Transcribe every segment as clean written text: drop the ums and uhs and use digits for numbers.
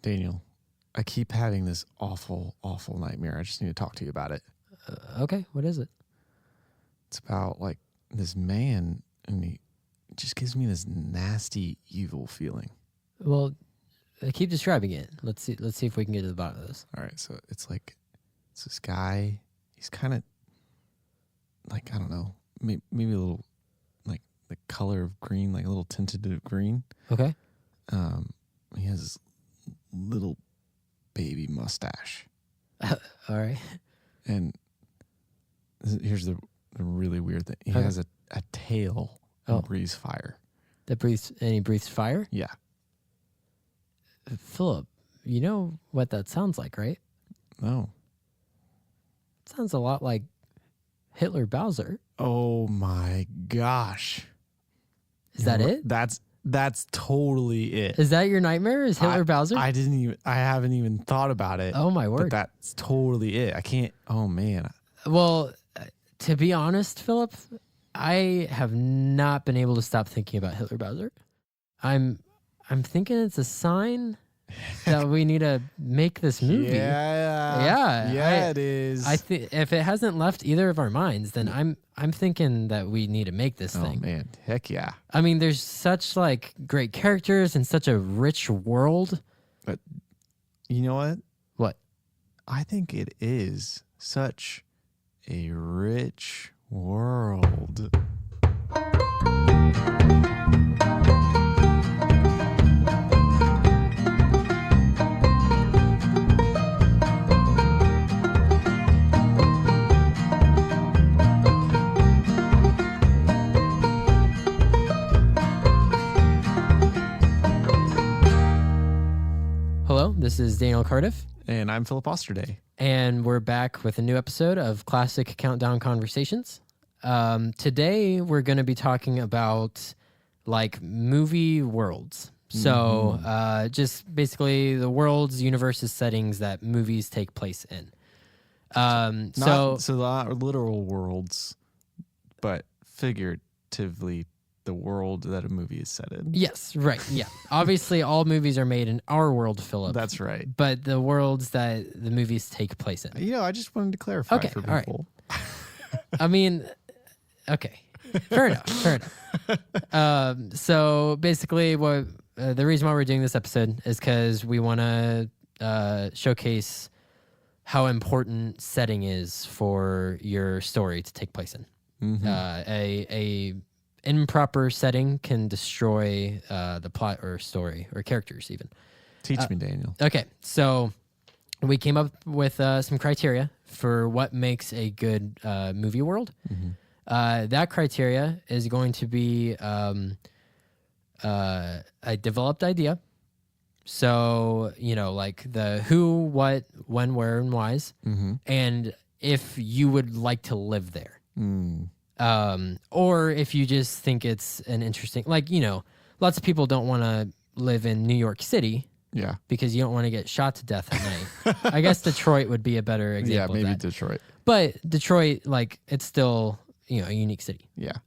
Daniel, I keep having this awful, awful nightmare. I just need to talk to you about it. Okay, what is it? It's about like this man, and he just gives me this nasty, evil feeling. Well, keep describing it. Let's see if we can get to the bottom of this. All right, so it's this guy. He's kind of like, I don't know, maybe a little like the color of green, like a little tinted of green. Okay. He has this little baby mustache. All right. And here's the really weird thing. He has a tail and breathes fire. That he breathes fire? Yeah. Philip, you know what that sounds like, right? No. It sounds a lot like Hitler Bowser. Oh my gosh. Is that it? That's totally it. Is that your nightmare? Is Hitler Bowser? I haven't even thought about it. Oh my word. But that's totally it. I can't, oh man. Well, to be honest, Philip, I have not been able to stop thinking about Hitler Bowser. I'm thinking it's a sign that we need to make this movie. Yeah, it is. I think if it hasn't left either of our minds, then I'm thinking that we need to make this thing. Oh man, heck yeah. I mean, there's such like great characters and such a rich world. But you know what? What? I think it is such a rich world. Hello, this is Daniel Cardiff. And I'm Phillip Osterday. And we're back with a new episode of Classic Countdown Conversations. Today, we're going to be talking about like movie worlds. So just basically the worlds, universes, settings that movies take place in. Not literal worlds, but figuratively the world that a movie is set in. Yes, right. Yeah. Obviously, all movies are made in our world, Philip. That's right. But the worlds that the movies take place in. You know, I just wanted to clarify for people. All right. I mean, okay. Fair enough. So basically, what the reason why we're doing this episode is because we want to showcase how important setting is for your story to take place in. Mm-hmm. A improper setting can destroy the plot or story or characters even. Teach me, Daniel. Okay, so we came up with some criteria for what makes a good movie world. Mm-hmm. That criteria is going to be a developed idea. So, you know, like the who, what, when, where, and whys. Mm-hmm. And if you would like to live there. Mm. Or if you just think it's an interesting, like, you know, lots of people don't want to live in New York City. Yeah. Because you don't want to get shot to death at night. I guess Detroit would be a better example. Yeah, maybe of that. Detroit. But Detroit, like, it's still, you know, a unique city. Yeah.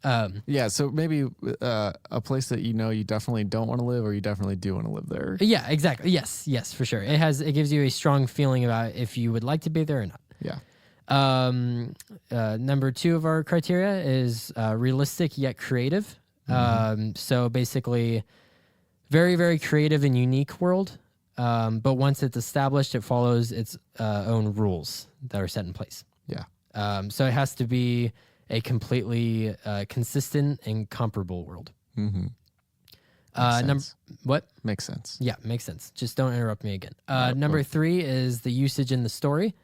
So maybe a place that you know you definitely don't want to live, or you definitely do want to live there. Yeah, exactly. Yes, for sure. It gives you a strong feeling about if you would like to be there or not. Yeah. Number 2 of our criteria is realistic yet creative. Mm-hmm. So basically, very, very creative and unique world. But once it's established, it follows its own rules that are set in place. Yeah. So it has to be a completely consistent and comparable world. Mm-hmm. What? Makes sense. Yeah, makes sense. Just don't interrupt me again. Number 3 is the usage in the story.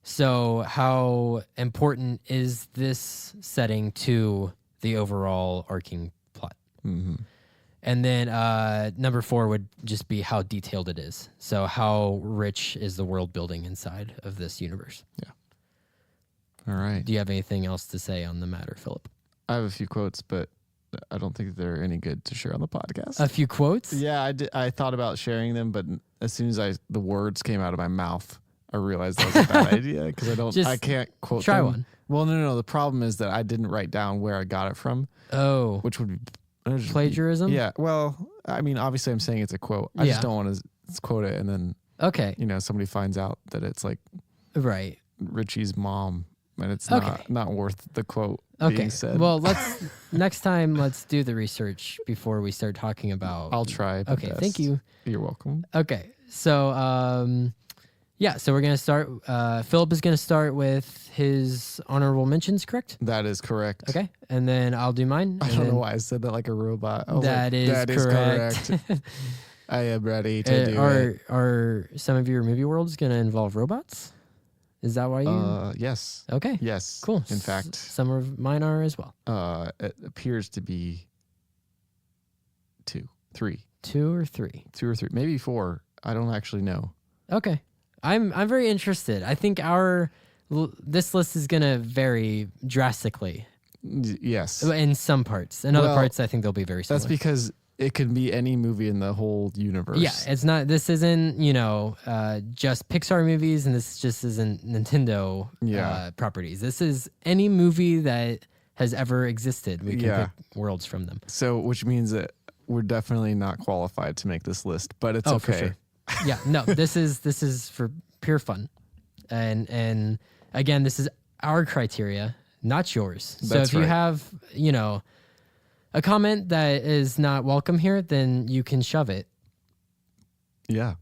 So how important is this setting to the overall arcing plot? Mm-hmm. And then number 4 would just be how detailed it is. So how rich is the world building inside of this universe? Yeah. All right. Do you have anything else to say on the matter, Philip? I have a few quotes, but I don't think they're any good to share on the podcast. A few quotes? Yeah, I thought about sharing them, but as soon as the words came out of my mouth, I realized that was a bad idea because I can't quote try them. One. Well, no. The problem is that I didn't write down where I got it from. Oh. Which would be plagiarism? Yeah. Well, I mean, obviously I'm saying it's a quote. I just don't want to let's quote it, and then Okay. somebody finds out that it's like Right. Richie's mom, and it's Okay. not worth the quote Okay. being said. Well, next time let's do the research before we start talking about. I'll try. my Okay. best. Thank you. You're welcome. Okay. So yeah. So we're gonna start. Philip is gonna start with his honorable mentions, correct? That is correct. Okay. And then I'll do mine. I and don't know then- why I said that like a robot. I was That like, is that is correct. correct. I am ready to do it. Are some of your movie worlds gonna involve robots? Is that why you? Yes. Okay. Yes. Cool. In fact, Some of mine are as well. it appears to be 2, 3, 2 or 3. 2 or 3, maybe 4. I don't actually know. Okay. I'm very interested. I think this list is gonna vary drastically Yes. in some parts. In other Well, parts, I think they'll be very similar. That's because it can be any movie in the whole universe. Yeah, it's not. This isn't just Pixar movies, and this just isn't Nintendo properties. This is any movie that has ever existed. We can pick worlds from them. So, which means that we're definitely not qualified to make this list, but it's okay. For sure. Yeah, no, this is for pure fun, and again, this is our criteria, not yours. So That's if you right. have a comment that is not welcome here, then you can shove it. Yeah.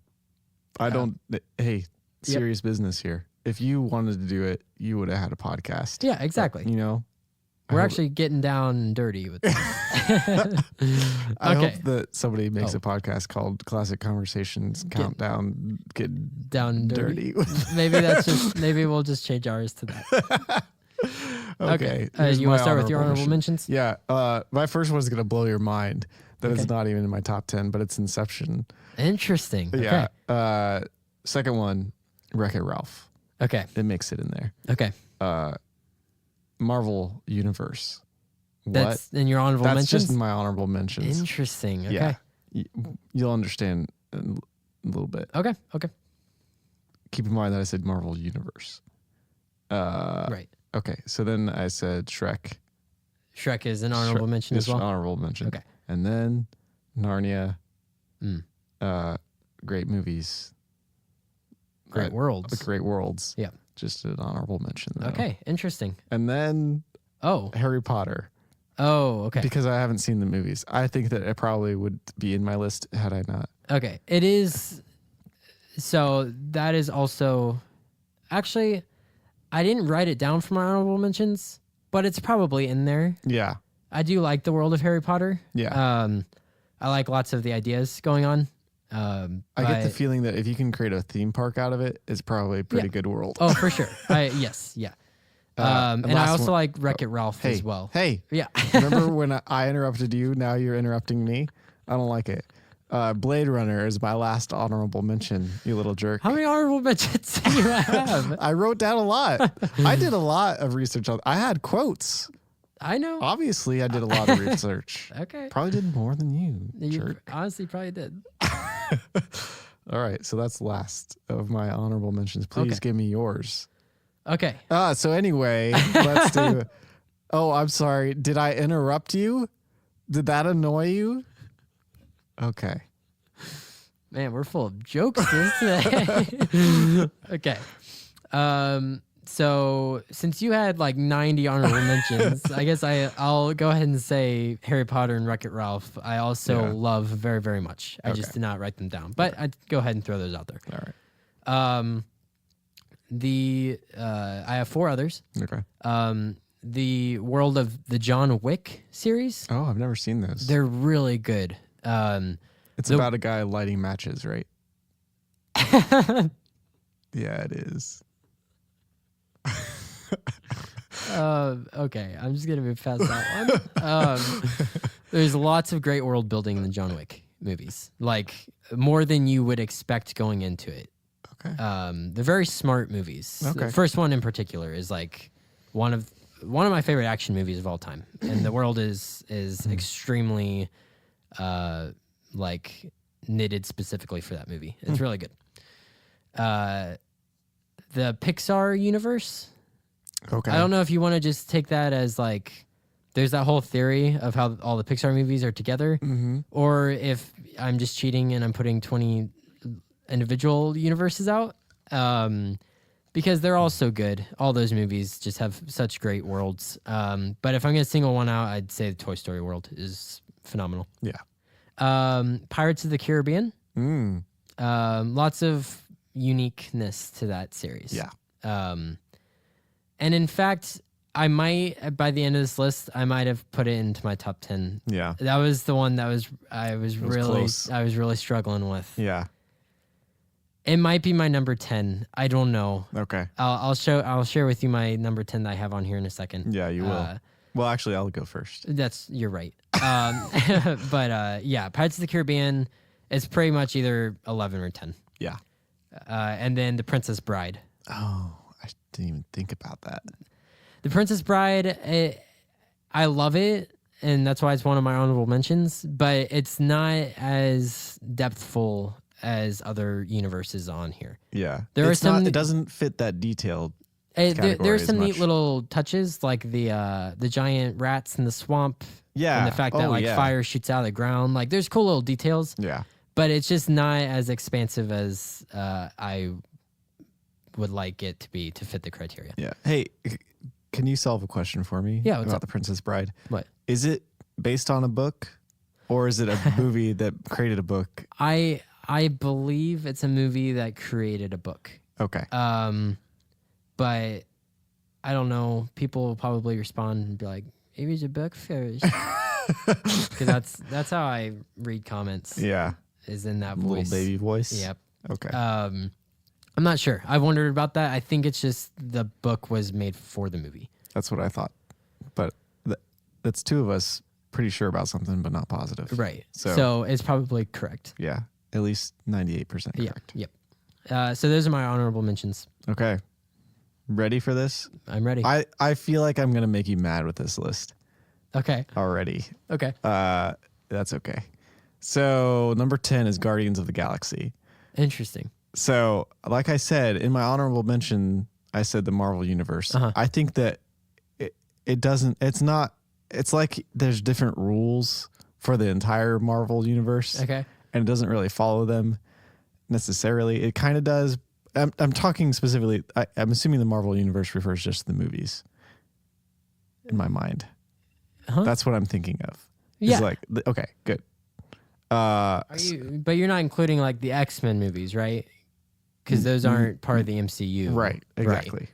I don't. Hey, serious business here. If you wanted to do it, you would have had a podcast. Yeah, exactly. I We're hope- actually getting down and dirty with this. I Okay. hope that somebody makes a podcast called Classic Conversations Countdown Get Down dirty. Dirty. Maybe we'll just change ours to that. Okay. Here's You want my to start with your honorable mention. mentions? Yeah. My first one's going to blow your mind. That Okay. it's not even in my top 10, but it's Inception. Interesting. Yeah. Second one, Wreck-It Ralph. Okay. It makes it in there. Okay. Marvel Universe. That's in your honorable That's mentions? just in my honorable mentions. Interesting. Okay. Yeah. You'll understand a little bit. Okay. Keep in mind that I said Marvel Universe. Right. Okay. So then I said Shrek. Shrek is an honorable mention as It's well. Honorable mention. Okay. And then Narnia. Mm. Great movies. Great Worlds. Great Worlds. Yeah. Just an honorable mention. Though. Okay. Interesting. And then Oh. Harry Potter. Oh. Okay. Because I haven't seen the movies. I think that it probably would be in my list had I not. Okay. It is. So that is also. Actually, I didn't write it down for my honorable mentions, but it's probably in there. Yeah. I do like the world of Harry Potter. Yeah. I like lots of the ideas going on. I get the but- feeling that if you can create a theme park out of it, it's probably a pretty good world. Oh, for sure. Yes. Yeah. And I last also one- like Wreck-It Ralph Hey, as well. Hey, Yeah. remember when I interrupted you? Now you're interrupting me. I don't like it. Blade Runner is my last honorable mention, you little jerk. How many honorable mentions do you have? I wrote down a lot. I did a lot of research on. I had quotes. I know. Obviously, I did a lot of research. Okay. Probably did more than you, You jerk. honestly probably did. All right, so that's last of my honorable mentions. Please Okay. give me yours. Okay. So anyway, let's do. Oh, I'm sorry. Did I interrupt you? Did that annoy you? Okay. Man, we're full of jokes today. Okay. So since you had like 90 honorable mentions, I guess I'll go ahead and say Harry Potter and Wreck-It Ralph. I also love very, very much. I just did not write them down, but I'd go ahead and throw those out there. All right. I have 4 others. Okay. The world of the John Wick series. Oh, I've never seen those. They're really good. It's about a guy lighting matches, right? Yeah, it is. Okay, I'm just gonna move past that one. There's lots of great world building in the John Wick movies, like more than you would expect going into it. Okay. They're very smart movies. Okay. The first one in particular is like one of my favorite action movies of all time, and the world is extremely like knitted specifically for that movie. It's really good. The Pixar universe. Okay. I don't know if you want to just take that as like there's that whole theory of how all the Pixar movies are together, or if I'm just cheating and I'm putting 20 individual universes out. Because they're all so good. All those movies just have such great worlds. But if I'm going to single one out, I'd say the Toy Story world is phenomenal. Yeah. Pirates of the Caribbean. Lots of uniqueness to that series. Yeah. And in fact, I might, by the end of this list, I might have put it into my top 10. Yeah. That was the one that I was close. really struggling with. Yeah. It might be my number 10. I don't know. Okay. I'll share with you my number 10 that I have on here in a second. Yeah, you will. Well, actually, I'll go first. You're right. But yeah, Pirates of the Caribbean is pretty much either 11 or 10. Yeah. And then The Princess Bride. Oh, I didn't even think about that. The Princess Bride, I love it, and that's why it's one of my honorable mentions, but it's not as depthful as other universes on here. Yeah. There are some. It doesn't fit that detailed. There are some neat little touches, like the giant rats in the swamp. Yeah. And the fact that fire shoots out of the ground. Like, there's cool little details. Yeah. But it's just not as expansive as I would like it to be to fit the criteria. Yeah. Hey, can you solve a question for me? Yeah. What's about up? The Princess Bride? What? Is it based on a book, or is it a movie that created a book? I believe it's a movie that created a book. Okay. But I don't know. People will probably respond and be like, "Maybe it's a book first," because that's how I read comments. Yeah. Is in that Little voice. baby voice. Yep. Okay. I'm not sure. I've wondered about that. I think it's just the book was made for the movie. That's what I thought. But that's two of us pretty sure about something, but not positive. Right. So, So it's probably correct. yeah, at least 98% correct. Yep. So those are my honorable mentions. Okay. Ready for this? I'm ready. I feel like I'm going to make you mad with this list Okay. already. Okay. That's okay. So number 10 is Guardians of the Galaxy. Interesting. So like I said, in my honorable mention, I said the Marvel Universe. Uh-huh. I think that it's like there's different rules for the entire Marvel Universe. Okay. And it doesn't really follow them necessarily. It kind of does. I'm talking specifically, I'm assuming the Marvel Universe refers just to the movies in my mind. Huh? That's what I'm thinking of. Yeah. It's like, okay, good. But you're not including like the X-Men movies, right? Because those aren't part of the MCU. Right, exactly.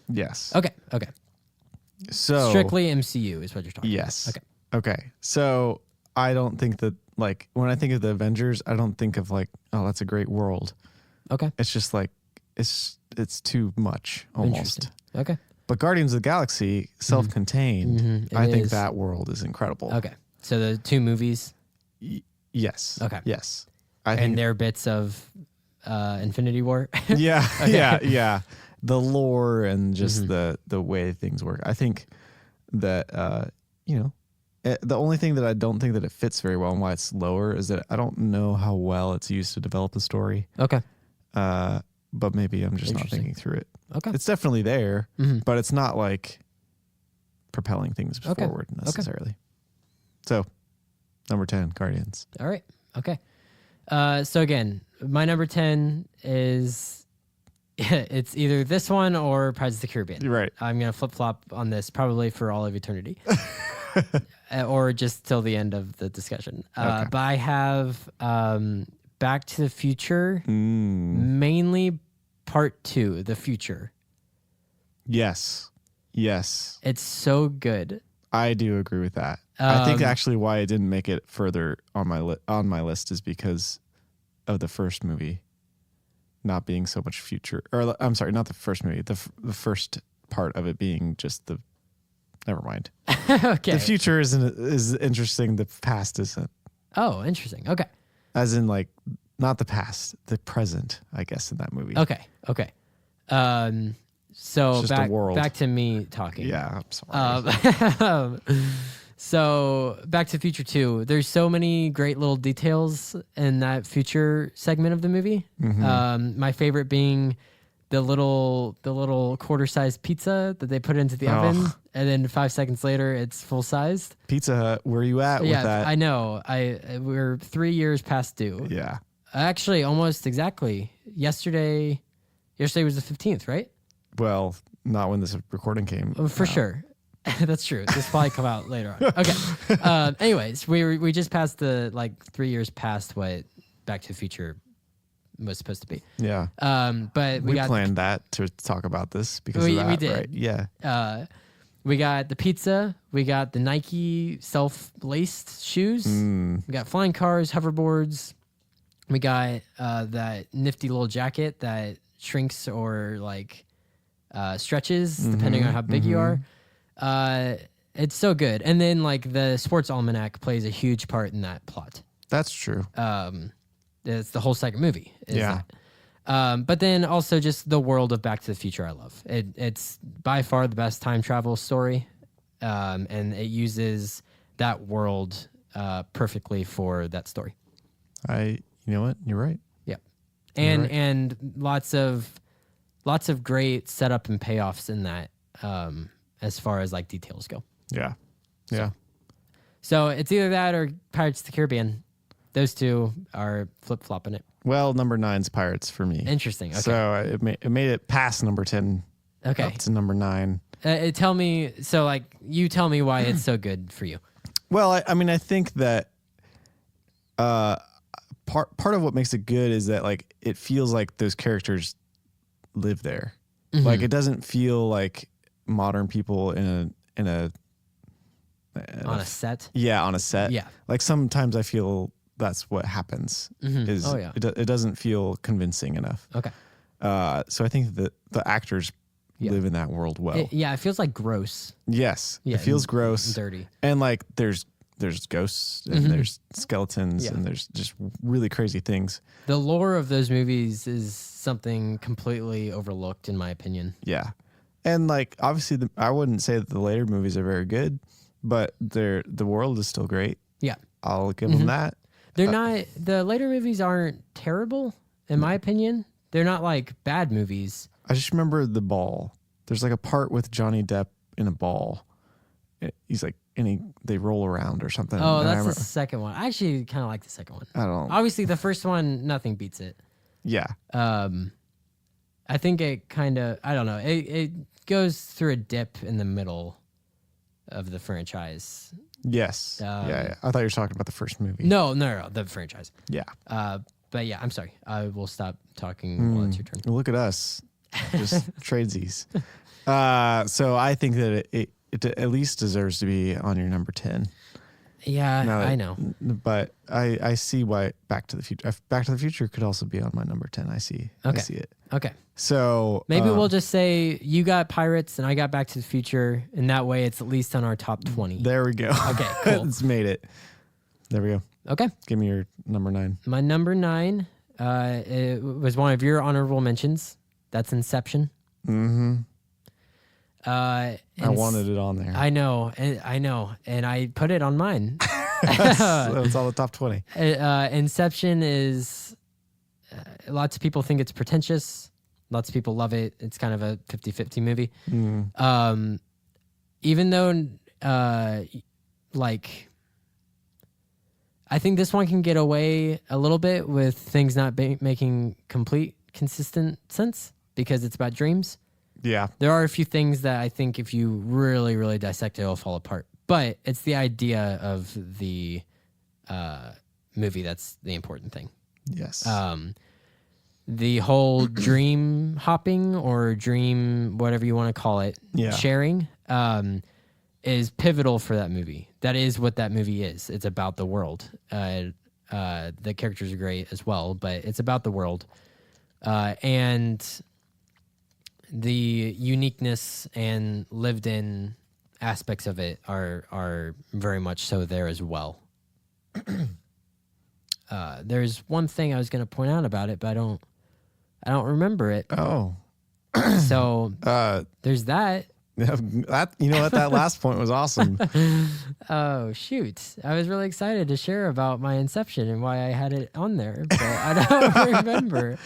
Yes. Okay. So Strictly MCU is what you're talking yes. about. Okay. So I don't think that, like, when I think of the Avengers, I don't think of like, oh, that's a great world. Okay. It's just like, it's too much almost. Interesting. Okay. But Guardians of the Galaxy, self-contained, Mhm. I It think is. that world is incredible. Okay. So the two movies Yes. Okay. Yes. I and think. their bits of Infinity War. Yeah. Yeah. The lore and just the way things work. I think that the only thing that I don't think that it fits very well and why it's lower is that I don't know how well it's used to develop the story. Okay. But maybe I'm just not Interesting. thinking through it. Okay. It's definitely there, Mhm. but it's not like propelling things Okay. forward necessarily. So, number 10, Guardians. All right. Okay. So again, my number 10 is it's either this one or Pirates of the Caribbean. You're right. I'm gonna flip flop on this probably for all of eternity, or just till the end of the discussion. Okay. But I have Back to the Future, mainly Part 2, The Future. Yes. It's so good. I do agree with that. I think actually why it didn't make it further on my list is because of the first movie not being so much future. Or I'm sorry, not the first movie. The first part of it being just the. Never mind. Okay. The future is interesting. The past isn't. Oh, interesting. Okay. As in, like, not the past, the present. I guess in that movie. Okay. So It's just a world. back to me talking. Yeah, I'm sorry. So Back to the Future 2, there's so many great little details in that future segment of the movie. My favorite being the little quarter-sized pizza that they put into the oven, and then 5 seconds later it's full-sized. Pizza Hut, where you at with that? I know. We're 3 years past due. Yeah. Actually, almost exactly. Yesterday was the 15th, right? Well, not when this recording came. For sure. That's true. This will probably come out later on. Okay. Anyways, we just passed the 3 years past what Back to the Future was supposed to be. Yeah. But we planned that to talk about this because of that, we did. right? Yeah. We got the pizza. We got the Nike self-laced shoes. We got flying cars, hoverboards. We got that nifty little jacket that shrinks or stretches depending on how big you are. It's so good. And then the sports almanac plays a huge part in that plot. That's true. It's the whole second movie. But then also just the world of Back to the Future I love. It's by far the best time travel story. And it uses that world perfectly for that story. You know what? You're right. Yeah. And lots of great setup and payoffs in that as far as details go. Yeah. Yeah. So it's either that or Pirates of the Caribbean. Those two are flip-flopping it. Well, number 9's Pirates for me. Interesting. Okay. So it made it past number 10. Okay. Up to number 9. You tell me why it's so good for you. Well, I think that part of what makes it good is that it feels like those characters live there. Mm-hmm. It doesn't feel like modern people in a on a set. Yeah, on a set. Yeah. Sometimes I feel that's what happens. Mm-hmm. It doesn't feel convincing enough. Okay. So I think that the actors live in that world well. It feels gross. Yes. Yeah, it feels gross. And dirty. And there's ghosts and there's skeletons and there's just really crazy things. The lore of those movies is something completely overlooked in my opinion. Yeah. And obviously I wouldn't say that the later movies are very good, but the world is still great. Yeah. I'll give them that. They're not, the later movies aren't terrible in my opinion. They're not bad movies. I just remember the ball. There's a part with Johnny Depp in a ball. He's they roll around or something. Oh, that's the second one. I actually kind of like the second one. I don't. Obviously, the first one, nothing beats it. Yeah. I think it kind of, I don't know. It goes through a dip in the middle of the franchise. Yes. Yeah. I thought you were talking about the first movie. No, the franchise. Yeah. But yeah, I'm sorry. I will stop talking while it's your turn. Look at us, just tradesies. So I think that it at least deserves to be on your number 10. Yeah, I know. But I see why Back to the Future could also be on my number 10. I see. Okay. I see it. Okay. So maybe we'll just say you got Pirates and I got Back to the Future, and that way it's at least on our top 20. There we go. Okay, cool. It's made it. There we go. Okay. Give me your number 9. My number 9 it was one of your honorable mentions. That's Inception. Mm-hmm. I wanted it on there. I know, and I put it on mine. So it's all the top 20. Inception is, lots of people think it's pretentious. Lots of people love it. It's kind of a 50-50 movie. Even though, I think this one can get away a little bit with things not making complete, consistent sense because it's about dreams. Yeah. There are a few things that I think if you really, really dissect it, it'll fall apart. But it's the idea of the movie that's the important thing. Yes. The whole dream hopping or dream, whatever you want to call it, sharing is pivotal for that movie. That is what that movie is. It's about the world. The characters are great as well, but it's about the world. And the uniqueness and lived in aspects of it are very much so there as well. There's one thing I was going to point out about it, but I don't remember it. Oh. So there's that. That last point was awesome. Oh, shoot. I was really excited to share about my Inception and why I had it on there, but I don't remember.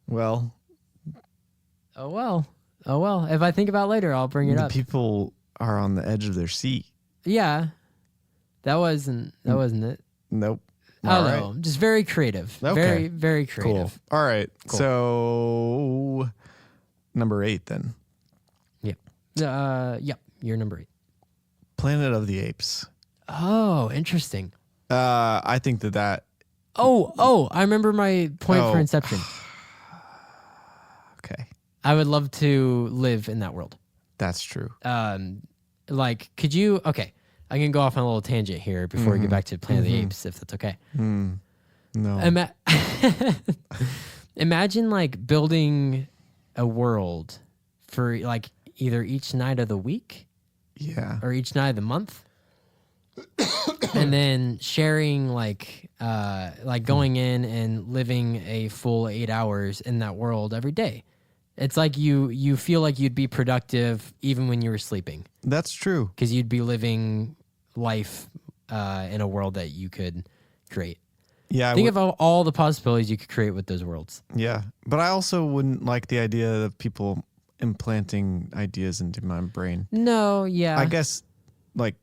Well. Oh, well. If I think about it later, I'll bring it up. People are on the edge of their seat. Yeah. That wasn't it. Nope. I don't know. Just very creative. Okay. Very, very creative. Cool. All right. Cool. So number 8 then. Yep. Yep. You're number 8. Planet of the Apes. Oh, interesting. I think that. Oh, I remember my point for Inception. Okay. I would love to live in that world. That's true. Like, could you? Okay, I can go off on a little tangent here before we get back to Planet of the Apes, if that's okay. No. Imagine like building a world for like either each night of the week, or each night of the month, and then sharing like going in and living a full 8 hours in that world every day. It's like you feel like you'd be productive even when you were sleeping. That's true. Because you'd be living life in a world that you could create. Yeah. Think of all the possibilities you could create with those worlds. Yeah. But I also wouldn't like the idea of people implanting ideas into my brain. No, yeah. I guess like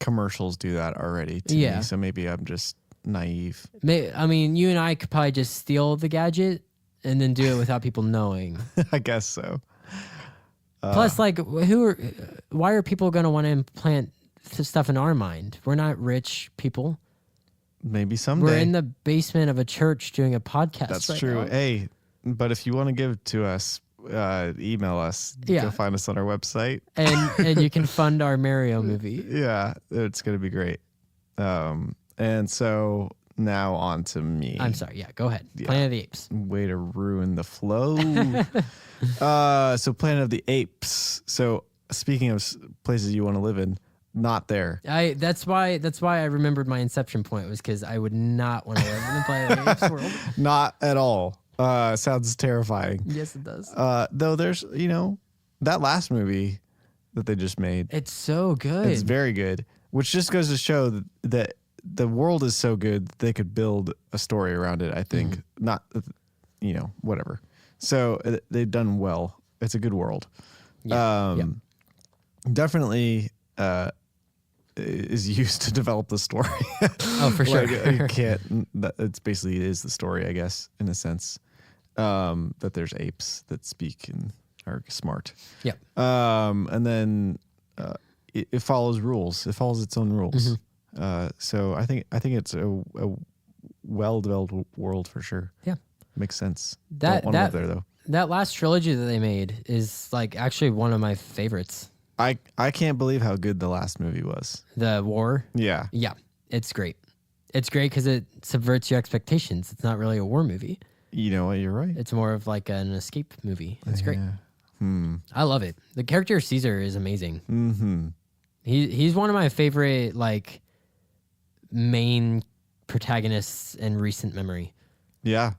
commercials do that already to me. So maybe I'm just naive. I mean, you and I could probably just steal the gadget and then do it without people knowing. I guess so. Plus, like, why are people going to want to implant stuff in our mind? We're not rich people. Maybe someday. We're in the basement of a church doing a podcast. That's true. Now. Hey, but if you want to give it to us, email us. Go find us on our website. And you can fund our Mario movie. Yeah, it's going to be great. And so now on to me. I'm sorry. Yeah, go ahead. Yeah. Planet of the Apes. Way to ruin the flow. So Planet of the Apes. So speaking of places you want to live in, not there. That's why I remembered my Inception point was because I would not want to live in the Planet of the Apes world. Not at all. Sounds terrifying. Yes, it does. Though there's, that last movie that they just made. It's so good. It's very good, which just goes to show that the world is so good that they could build a story around it, I think. Not, whatever. So they've done well. It's a good world. Yeah. Definitely is used to develop the story. Oh, for sure. You can't. It's basically is the story, I guess, in a sense. That there's apes that speak and are smart. Yep. And then it follows rules. It follows its own rules. So I think it's a well-developed world for sure. Yeah, makes sense. Don't want to live there though. That last trilogy that they made is like actually one of my favorites. I can't believe how good the last movie was. The War. Yeah, it's great. It's great because it subverts your expectations. It's not really a war movie. You know what? You're right. It's more of like an escape movie. It's great. I love it. The character of Caesar is amazing. Mm-hmm. He's one of my favorite like main protagonists in recent memory. Yeah,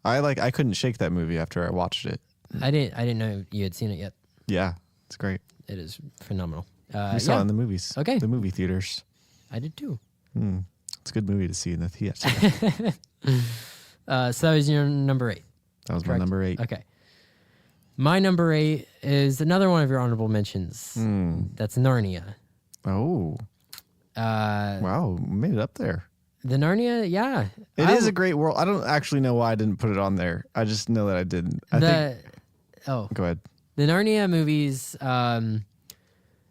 I couldn't shake that movie after I watched it. I didn't know you had seen it yet. Yeah, it's great. It is phenomenal. We saw it in the movies. Okay, the movie theaters. I did too. It's a good movie to see in the theater. So that was your number 8. That was correct? My number 8. Okay. My number 8 is another one of your honorable mentions. That's Narnia. Oh. Wow, made it up there. The Narnia, yeah. It is a great world. I don't actually know why I didn't put it on there. I just know that I didn't. Go ahead. The Narnia movies,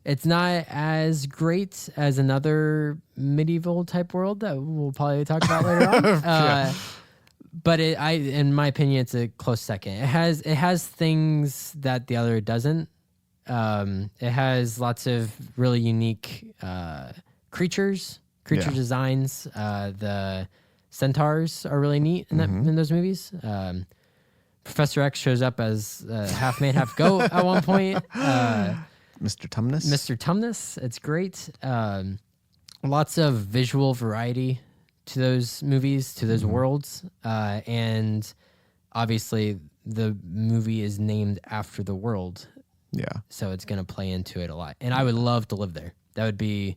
it's not as great as another medieval type world that we'll probably talk about later on. But in my opinion, it's a close second. It has things that the other doesn't. It has lots of really unique creature designs. The centaurs are really neat in those movies. Professor X shows up as half man, half goat at one point. Mr. Tumnus. Mr. Tumnus. It's great. Lots of visual variety to those movies, to those worlds. And obviously the movie is named after the world. Yeah. So it's going to play into it a lot. And I would love to live there. That'd be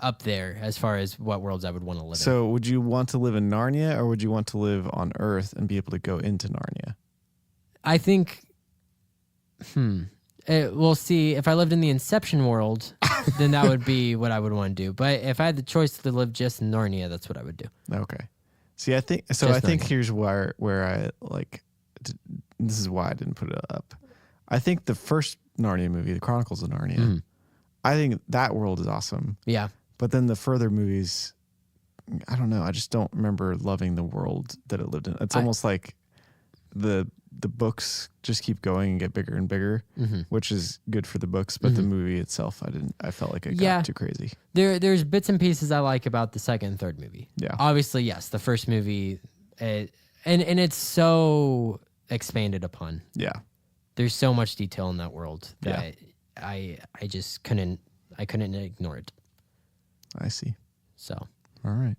up there as far as what worlds I would want to live in. So would you want to live in Narnia or would you want to live on Earth and be able to go into Narnia? I think, we'll see. If I lived in the Inception world, then that would be what I would want to do. But if I had the choice to live just in Narnia, that's what I would do. Okay. See, I think so. I think here's where I like. This is why I didn't put it up. I think the first Narnia movie, The Chronicles of Narnia, I think that world is awesome. Yeah. But then the further movies, I don't know. I just don't remember loving the world that it lived in. It's almost like the books just keep going and get bigger and bigger, which is good for the books. But the movie itself, I felt like it got too crazy. There's bits and pieces I like about the second and third movie. Yeah. Obviously, yes, the first movie, and it's so expanded upon. Yeah. There's so much detail in that world that I just couldn't ignore it. I see. So. All right.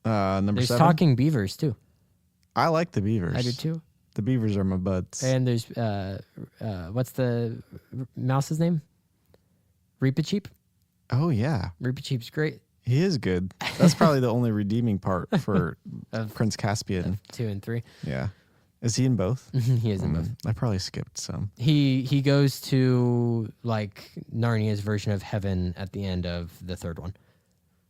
Number there's 7. talking beavers too. I like the beavers. I do too. The beavers are my buds. And there's what's the mouse's name? Reepicheep. Oh yeah, Reepicheep's great. He is good. That's probably the only redeeming part for Prince Caspian. 2 and 3. Yeah. Is he in both? He is in both. I probably skipped some. He goes to like Narnia's version of heaven at the end of the third one.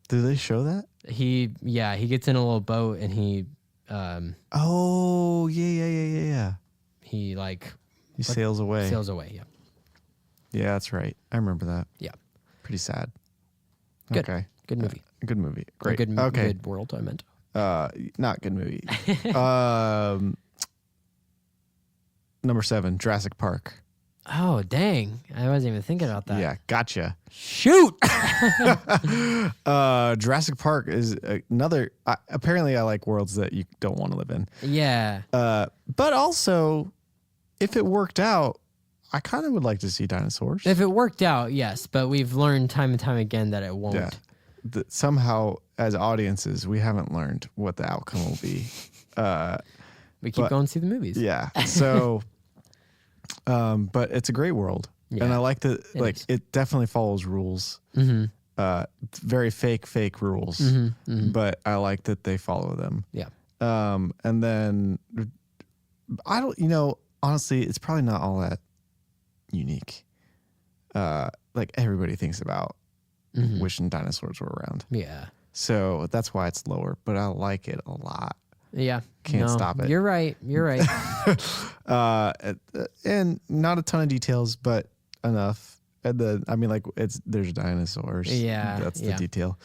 Do they show that? He gets in a little boat and he oh yeah. He like sails away. Yeah. Yeah, that's right. I remember that. Yeah. Pretty sad. Good. Okay. Good movie. Good movie. Great. Okay. Good world, I meant. Not good movie. Number 7, Jurassic Park. Oh, dang. I wasn't even thinking about that. Yeah, gotcha. Shoot! Jurassic Park is another... apparently, I like worlds that you don't want to live in. Yeah. But also, if it worked out, I kind of would like to see dinosaurs. If it worked out, yes. But we've learned time and time again that it won't. Yeah. Somehow, as audiences, we haven't learned what the outcome will be. We keep going to see the movies. Yeah. So... but it's a great world, and I like that. It definitely follows rules. Very fake rules, but I like that they follow them. Yeah. And then I don't. Honestly, it's probably not all that unique. Like everybody thinks about wishing dinosaurs were around. Yeah. So that's why it's lower, but I like it a lot. Yeah. Can't stop it. You're right. And not a ton of details, but enough. And there's dinosaurs. Yeah. That's the detail.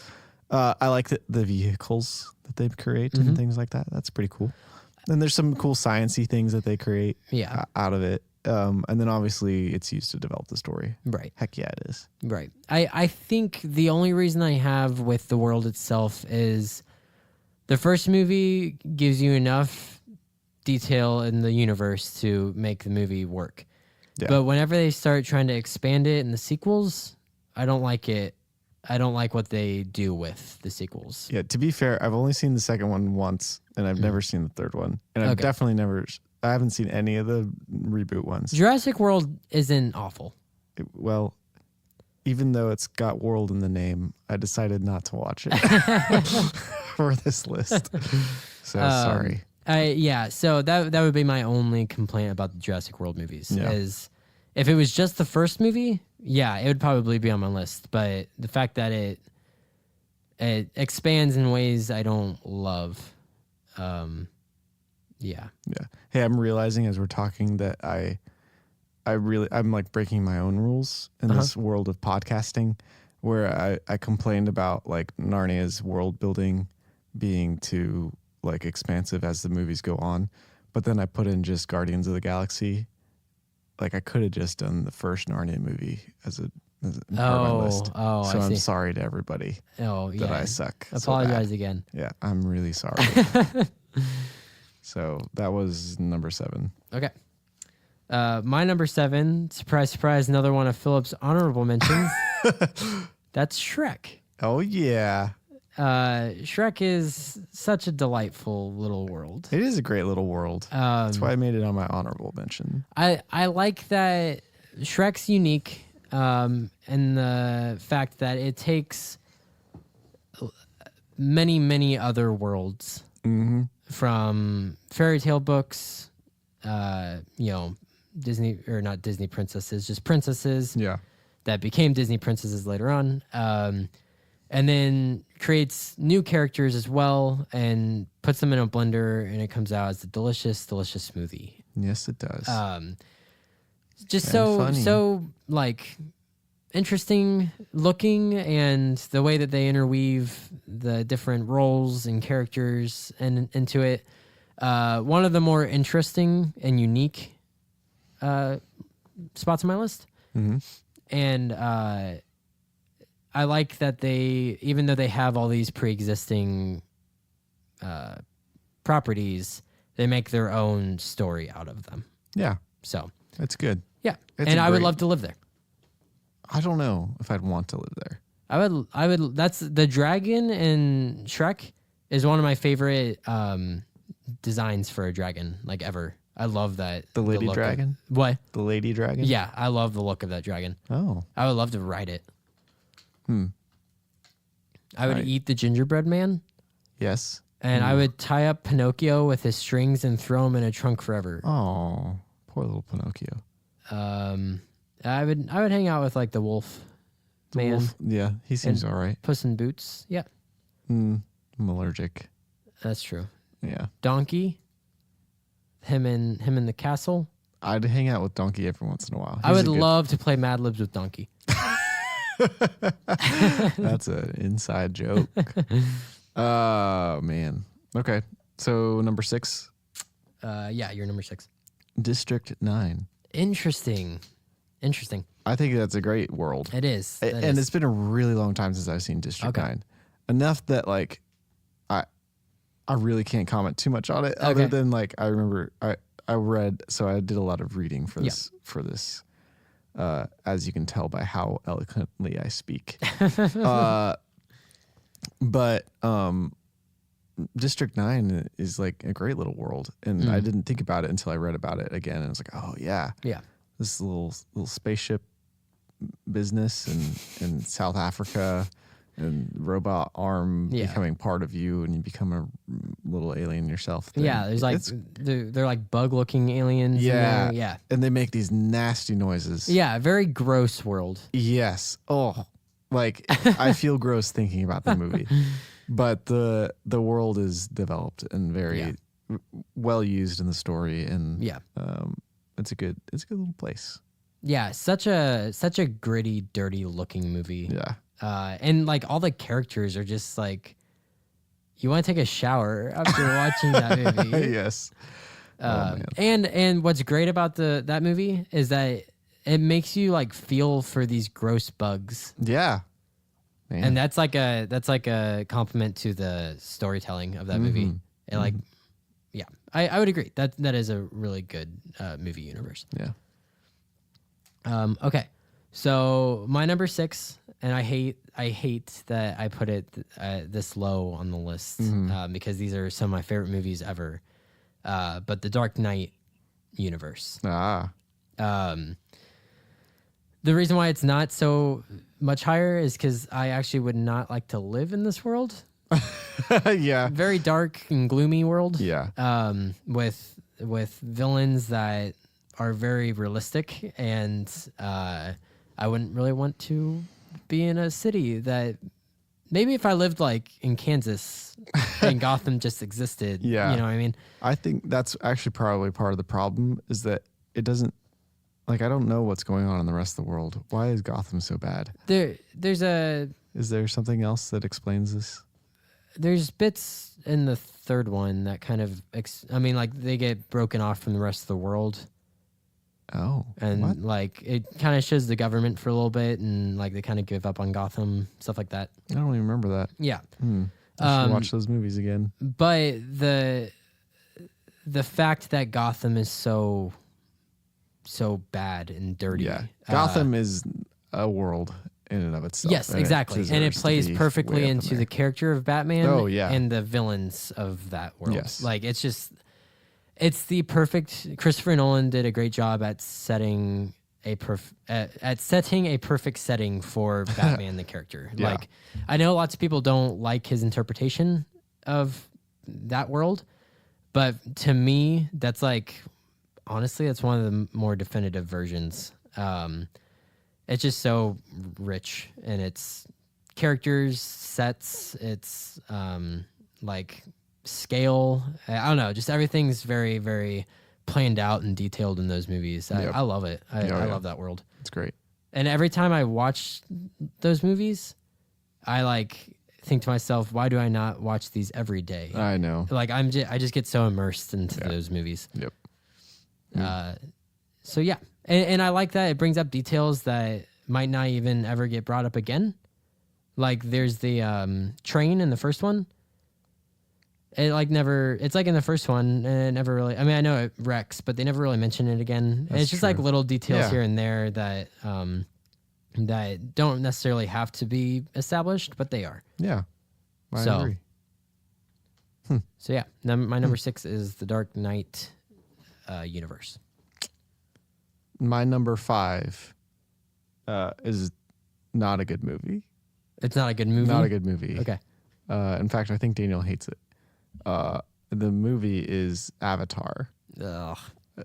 I like the vehicles that they create and things like that. That's pretty cool. And there's some cool sciencey things that they create out of it. And then obviously it's used to develop the story. Right. Heck yeah, it is. Right. I think the only reason I have with the world itself is the first movie gives you enough detail in the universe to make the movie work. Yeah. But whenever they start trying to expand it in the sequels, I don't like it. I don't like what they do with the sequels. Yeah, to be fair, I've only seen the second one once, and I've never seen the third one. And I've definitely I haven't seen any of the reboot ones. Jurassic World isn't awful. Well, even though it's got world in the name, I decided not to watch it for this list. So sorry. So that would be my only complaint about the Jurassic World movies is if it was just the first movie, it would probably be on my list. But the fact that it expands in ways I don't love, yeah. Hey, I'm realizing as we're talking that I'm like breaking my own rules in this world of podcasting, where I complained about like Narnia's world building being too like expansive as the movies go on, but then I put in just Guardians of the Galaxy. Like I could have just done the first Narnia movie as part of my list. So I'm sorry to everybody that I suck. Apologize again. Yeah, I'm really sorry. So that was number 7. Okay. My number 7, surprise, surprise, another one of Phillip's honorable mentions. That's Shrek. Oh, yeah. Shrek is such a delightful little world. It is a great little world. That's why I made it on my honorable mention. I like that Shrek's unique in the fact that it takes many, many other worlds from fairy tale Disney, or not Disney princesses, just princesses. Yeah. that became Disney princesses later on. And then creates new characters as well and puts them in a blender, and it comes out as a delicious, delicious smoothie. Yes, it does. Just And so funny. so like interesting looking, and the way that they interweave the different roles and characters and into it. One of the more interesting and unique spots on my list. Mm-hmm. And I like that they, even though they have all these pre-existing properties, they make their own story out of them. Yeah, So, it's good. yeah. It's and a I would great- love to live there. I don't know if I'd want to live there. I would, that's the dragon in Shrek is one of my favorite designs for a dragon, like ever. I love that. The lady look dragon? What? The lady dragon? Yeah, I love the look of that dragon. Oh. I would love to ride it. I would Right. eat the gingerbread man, Yes. and I would tie up Pinocchio with his strings and throw him in a trunk forever. Oh, poor little Pinocchio. I would hang out with like the wolf The man, wolf? Yeah, he seems all right. Puss in Boots. Yeah, I'm allergic. that's true. Yeah. Donkey, him in the castle. I'd hang out with Donkey every once in a while. I He's would a good- love to play Mad Libs with Donkey. That's an inside joke. Man. Okay. So number 6, Yeah, you're number 6. District 9. Interesting. I think that's a great world. It is. That And is. it's been a really long time since I've seen District Okay. 9. Enough that like I really can't comment too much on it other Okay. than like I remember I read, so I did a lot of reading for Yeah. this as you can tell by how eloquently I speak. But District 9 is like a great little world, and I didn't think about it until I read about it again, and I was like, oh yeah, Yeah. this little spaceship business in South Africa, and robot arm Yeah. becoming part of you, and you become a little alien yourself. thing. Yeah, there's like It's- they're like bug-looking aliens. in yeah, there. Yeah, and they make these nasty noises. yeah. Very gross world. Yes. Oh, like I feel gross thinking about the movie, but the world is developed and very well used in the story, and Yeah, it's a good little place. yeah. Such a gritty, dirty looking movie. Yeah. And like all the characters are just like, you want to take a shower after watching that movie. Yes. Man. And what's great about that movie is that it makes you like feel for these gross bugs. Yeah. Man. And that's like a compliment to the storytelling of that movie. And like, yeah, I would agree that is a really good movie universe. Yeah. Okay, so my number 6, and I hate that I put it this low on the list because these are some of my favorite movies ever. But the Dark Knight universe. The reason why it's not so much higher is because I actually would not like to live in this world. Yeah. Very dark and gloomy world. Yeah. With villains that are very realistic, and I wouldn't really want to be in a city that. Maybe if I lived like in Kansas and Gotham just existed. Yeah. You know what I mean? I think that's actually probably part of the problem is that it doesn't, like, I don't know what's going on in the rest of the world. Why is Gotham so bad? There's Is there something else that explains this? there's bits in the third one that kind of like they get broken off from the rest of the world, Oh. and what? like it kind of shows the government for a little bit, and like they kind of give up on Gotham, stuff like that. I don't even remember that. Yeah. I should watch those movies again. But the fact that Gotham is so bad and dirty. Yeah. Gotham is a world in and of itself. Yes, and exactly. And it deserves to plays be perfectly way up in into there. the character of Batman Oh, yeah. and the villains of that world. Yes. Like it's the perfect. Christopher Nolan did a great job at setting a perfect setting for Batman the character. Yeah. Like I know lots of people don't like his interpretation of that world, but to me that's like honestly that's one of the more definitive versions. it's just so rich in its characters, sets, its like scale. I don't know, just everything's very, very planned out and detailed in those movies. Yep. I love it. I love that world. It's great. And every time I watch those movies, I like think to myself, why do I not watch these every day? I know. Like I just get so immersed into those movies. Yep. So yeah, and I like that it brings up details that might not even ever get brought up again. Like there's the train in the first one. It like never. It's like in the first one, and it never really. I mean, I know it wrecks, but they never really mention it again. And it's just like little details here and there that that don't necessarily have to be established, but they are. Yeah, I agree. So yeah, my number 6 is the Dark Knight universe. My number 5 is not a good movie. It's not a good movie. Not a good movie. Okay. In fact, I think Daniel hates it. The movie is Avatar. Ugh.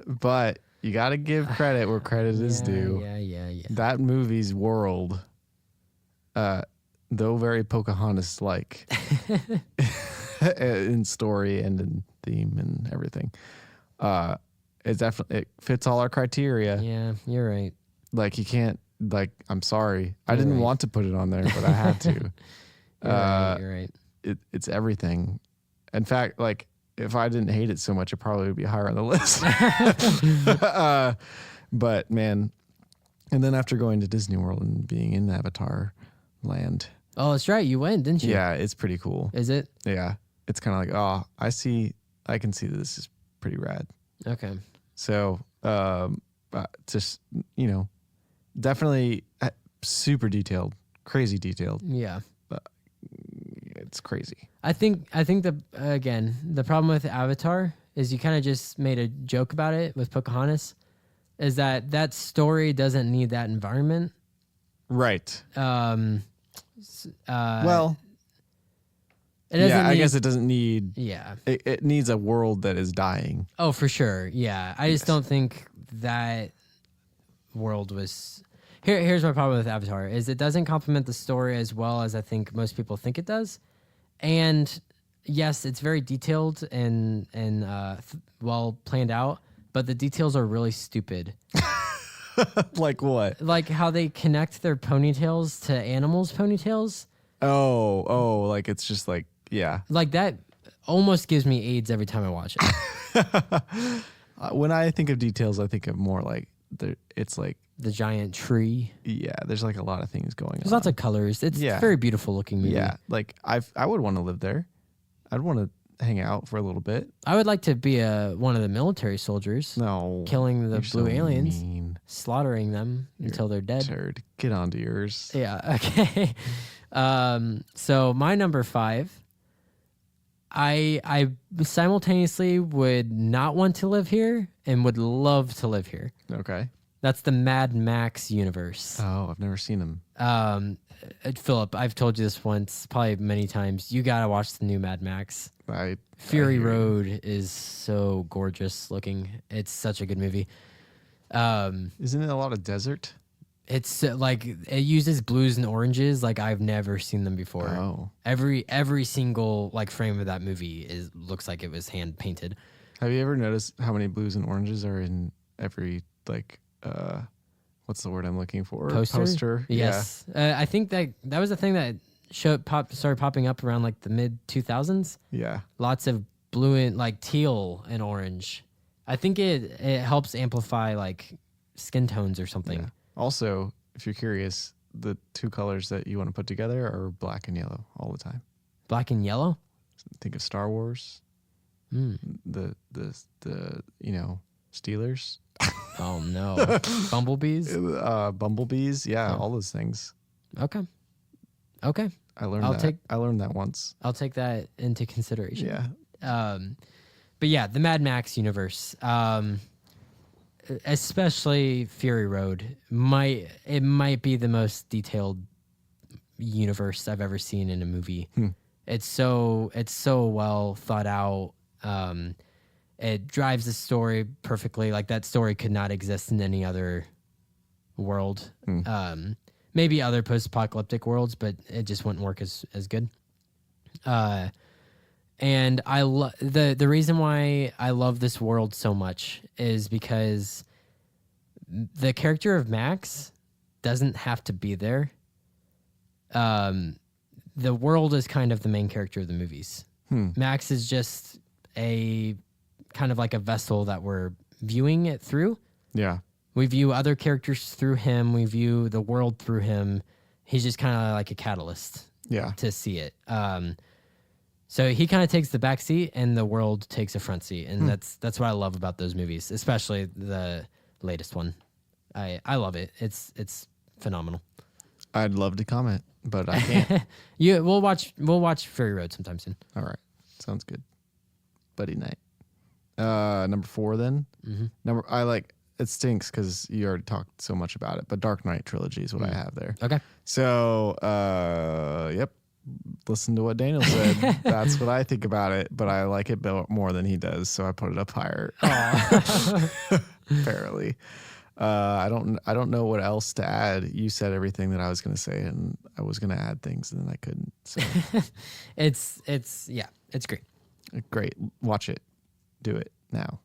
But you got to give credit where credit is due. Yeah. That movie's world, though very Pocahontas-like in story and in theme and everything, it fits all our criteria. Yeah, you're right. Like you can't. Like I'm sorry, I didn't want to put it on there, but I had to. You're right. It's everything. In fact, like if I didn't hate it so much, it probably would be higher on the list. But man, and then after going to Disney World and being in Avatar Land. Oh, that's right. You went, didn't you? Yeah, it's pretty cool. Is it? Yeah, it's kind of like, oh, I can see that this is pretty rad. Okay. So, just definitely super detailed, crazy detailed. Yeah. It's crazy. I think the problem with Avatar is you kind of just made a joke about it with Pocahontas, is that story doesn't need that environment. Right. Well, I guess it doesn't need. Yeah. It needs a world that is dying. Oh, for sure. Yeah. I just don't think that world was. Here's my problem with Avatar is it doesn't complement the story as well as I think most people think it does. And yes, it's very detailed and well planned out, but the details are really stupid. Like what? Like how they connect their ponytails to animals' ponytails. Oh, like it's just like, yeah. Like that almost gives me AIDS every time I watch it. When I think of details, I think of more like it's like the giant tree. Yeah, there's like a lot of things going on. There's lots of colors. It's a very beautiful looking movie. Yeah, like I would want to live there. I'd want to hang out for a little bit. I would like to be one of the military soldiers. No, killing the blue aliens, mean. Slaughtering them until they're dead. Turd. Get onto yours. Yeah. Okay. So my number 5. I simultaneously would not want to live here and would love to live here. Okay. That's the Mad Max universe. Oh, I've never seen them. Philip, I've told you this once, probably many times. You gotta watch the new Mad Max. Fury Road is so gorgeous looking. It's such a good movie. Isn't it a lot of desert? It's like it uses blues and oranges like I've never seen them before. Oh. Every single like frame of that movie looks like it was hand painted. Have you ever noticed how many blues and oranges are in every like what's the word I'm looking for? Poster? Yes. Yeah. I think that was the thing that started popping up around like the mid 2000s. Yeah. Lots of blue and like teal and orange. I think it helps amplify like skin tones or something. Yeah. Also, if you're curious, the two colors that you want to put together are black and yellow all the time. Black and yellow? Think of Star Wars. The Steelers. Oh no. Bumblebees? Bumblebees, yeah, all those things. Okay. I learned that once. I'll take that into consideration. Yeah. But yeah, the Mad Max universe. Especially Fury Road might be the most detailed universe I've ever seen in a movie. It's so well thought out. It drives the story perfectly. Like that story could not exist in any other world. Maybe other post-apocalyptic worlds, but it just wouldn't work as good. And the reason why I love this world so much is because the character of Max doesn't have to be there. The world is kind of the main character of the movies. Max is just a kind of like a vessel that we're viewing it through. Yeah. We view other characters through him. We view the world through him. He's just kind of like a catalyst to see it. So he kind of takes the back seat and the world takes a front seat. And that's what I love about those movies, especially the latest one. I love it. It's phenomenal. I'd love to comment, but I can't. We'll watch Fury Road sometime soon. All right. Sounds good. Buddy night. Number 4 then. It stinks because you already talked so much about it, but Dark Knight trilogy is what I have there. Okay. So, yep. Listen to what Daniel said. That's what I think about it, but I like it more than he does, so I put it up higher. Apparently. I don't know what else to add. You said everything that I was going to say, and I was going to add things, and then I couldn't. So it's great. Great. Watch it. Do it now.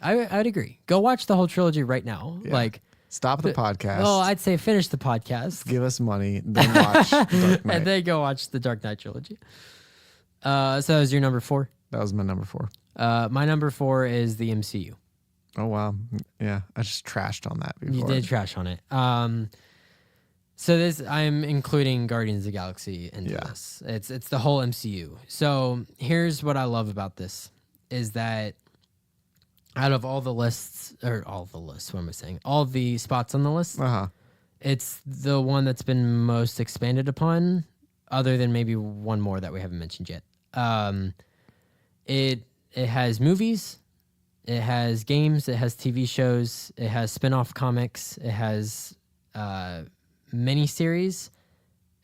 I'd agree. Go watch the whole trilogy right now. Yeah. Stop the podcast. Well, I'd say finish the podcast. Give us money, then watch Dark Knight. And then go watch the Dark Knight trilogy. So that was your number 4? That was my number 4. My number 4 is the MCU. Oh, wow. Yeah, I just trashed on that before. You did trash on it. So I'm including Guardians of the Galaxy into this. It's the whole MCU. So here's what I love about this is that out of all the spots on the list, it's the one that's been most expanded upon, other than maybe one more that we haven't mentioned yet. It has movies, it has games, it has TV shows, it has spin-off comics, it has miniseries,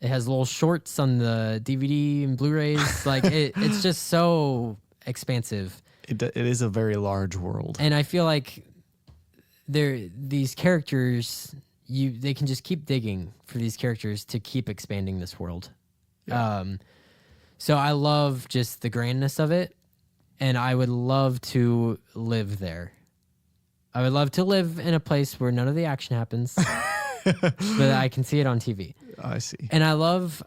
it has little shorts on the DVD and Blu-rays. It's just so expansive. It is a very large world, and I feel like these characters, they can just keep digging for these characters to keep expanding this world. So I love just the grandness of it, and I would love to live there. I would love to live in a place where none of the action happens, but I can see it on TV. I see. And I love